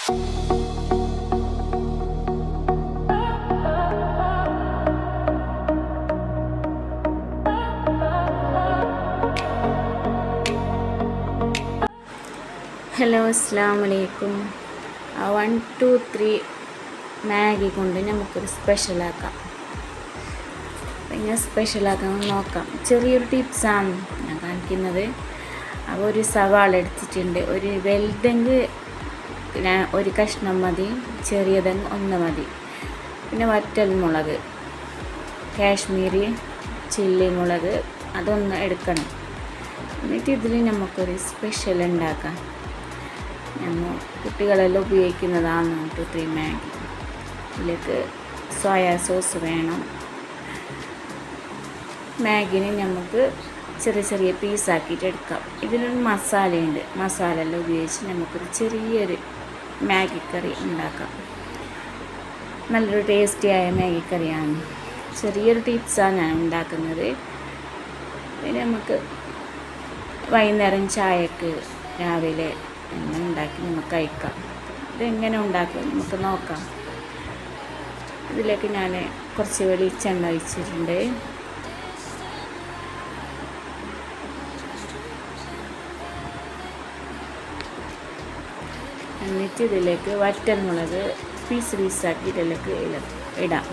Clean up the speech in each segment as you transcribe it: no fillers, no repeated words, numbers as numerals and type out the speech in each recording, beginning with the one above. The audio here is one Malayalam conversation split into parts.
ഹലോ, അസ്സലാമു അലൈക്കും. 1 2 3 മാഗി കൊണ്ട് നമുക്കൊരു സ്പെഷ്യലാക്കാം. എങ്ങനെ സ്പെഷ്യലാക്കാൻ നോക്കാം. ചെറിയൊരു ടിപ്സാണ് ഞാൻ കാണിക്കുന്നത്. അപ്പോൾ ഒരു സവാള എടുത്തിട്ടുണ്ട്. ഒരു വലുതെങ്കിൽ ഒരു കഷ്ണം മതി, ചെറിയതെങ്കിൽ ഒന്ന് മതി. പിന്നെ വറ്റൽ മുളക്, കാശ്മീരി ചില്ലി മുളക് അതൊന്ന് എടുക്കണം. എന്നിട്ട് ഇതിൽ നമുക്കൊരു സ്പെഷ്യൽ ഉണ്ടാക്കാം. നമ്മൾ കുട്ടികളെല്ലാം ഉപയോഗിക്കുന്നതാണ് 1 2 3 മാഗി. ഇതിലേക്ക് സോയാ സോസ് വേണം. മാഗിനെ നമുക്ക് ചെറിയ ചെറിയ പീസാക്കിയിട്ട് എടുക്കാം. ഇതിലൊരു മസാലയുണ്ട്. മസാല എല്ലാം ഉപയോഗിച്ച് നമുക്കൊരു ചെറിയൊരു മാഗി കറി ഉണ്ടാക്കാം. നല്ലൊരു ടേസ്റ്റിയായ മാഗി കറിയാണ്. ചെറിയൊരു ടിപ്സാണ് ഞാൻ ഉണ്ടാക്കുന്നത്. പിന്നെ നമുക്ക് വൈകുന്നേരം ചായക്ക്, രാവിലെ എങ്ങനെ ഉണ്ടാക്കി നമുക്ക് കഴിക്കാം. ഇതെങ്ങനെ ഉണ്ടാക്കും നമുക്ക് നോക്കാം. ഇതിലേക്ക് ഞാൻ കുറച്ച് വെളിച്ചെണ്ണ ഒഴിച്ചിട്ടുണ്ട്. എന്നിട്ട് ഇതിലേക്ക് വറ്റൽ മുളക് പീസ് പീസാക്കി ഇതിലേക്ക് ഇടാം.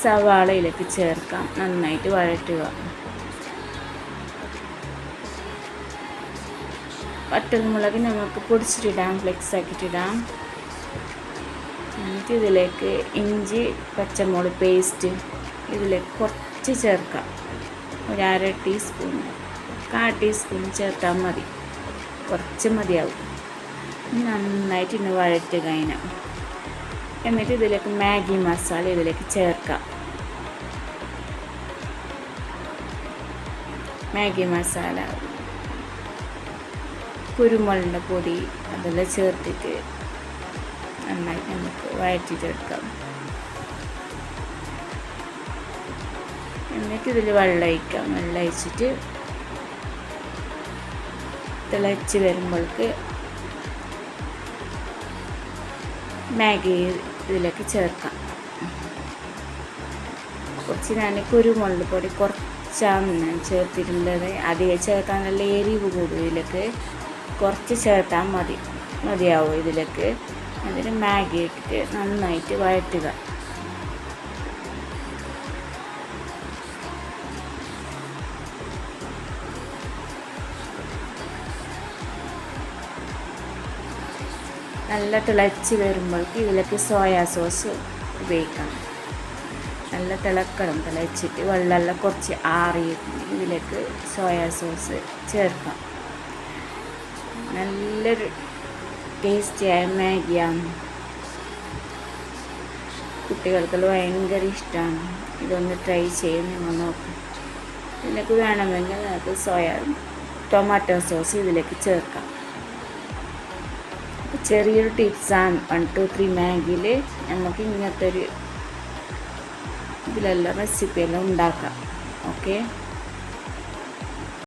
സവാളയിലേക്ക് ചേർക്കാം. നന്നായിട്ട് വഴറ്റുക. വറ്റൽ മുളക് നമുക്ക് പൊടിച്ചിട്ടിടാം, ഫ്ലെക്സ് ആക്കിയിട്ടിടാം. എന്നിട്ട് ഇതിലേക്ക് ഇഞ്ചി പച്ചമുളക് പേസ്റ്റ് ഇതിലേക്ക് കുറച്ച് ചേർക്കാം. ഒരു 1/2 ടീസ്പൂൺ, 1/4 ടീസ്പൂൺ ചേർത്താൽ മതി. കുറച്ച് മതിയാവും. നന്നായിട്ട് ഇന്ന് വഴറ്റുക അതിനെ. എന്നിട്ട് ഇതിലേക്ക് മാഗി മസാല ഇതിലേക്ക് ചേർക്കാം. മാഗി മസാല, കുരുമുളകിൻ്റെ പൊടി അതെല്ലാം ചേർത്തിട്ട് നന്നായി നമുക്ക് വഴറ്റിച്ചെടുക്കാം. എന്നിട്ട് ഇതിൽ വെള്ളം ഒഴിക്കാം. വെള്ളം ഒഴിച്ചിട്ട് തിളച്ച് വരുമ്പോൾക്ക് മാഗി ഇതിലേക്ക് ചേർക്കാം. കുറച്ച് ഞാൻ കുരുമുളക് പൊടി കുറച്ചാണ് ഞാൻ ചേർത്തിട്ടുള്ളത്. അധികം ചേർക്കാൻ നല്ല എരിവ് കൂടും. ഇതിലേക്ക് കുറച്ച് ചേർത്താൽ മതിയാവും ഇതിലേക്ക്. അതിന് മാഗി ഇട്ടിട്ട് നന്നായിട്ട് വഴറ്റുക. നല്ല തിളച്ച് വരുമ്പോഴേക്ക് ഇതിലേക്ക് സോയാ സോസ് ഉപയോഗിക്കാം. നല്ല തിളക്കണം. തിളച്ചിട്ട് വെള്ളമെല്ലാം കുറച്ച് ആറിയിട്ട് ഇതിലേക്ക് സോയാ സോസ് ചേർക്കാം. നല്ലൊരു ടേസ്റ്റിയായ മാഗിയാണ്. കുട്ടികൾക്കെല്ലാം ഭയങ്കര ഇഷ്ടമാണ്. ഇതൊന്ന് ട്രൈ ചെയ്ത് നിങ്ങൾ നോക്കും. ഇതിലേക്ക് വേണമെങ്കിൽ നമുക്ക് ടൊമാറ്റോ സോസ് ഇതിലേക്ക് ചേർക്കാം. ചെറിയൊരു ടിപ്സാണ് 1 2 3 മാഗിയിൽ. നമുക്ക് ഇങ്ങനത്തെ ഒരു ഇതിലെല്ലാം റെസിപ്പിയെല്ലാം ഉണ്ടാക്കാം. ഓക്കെ.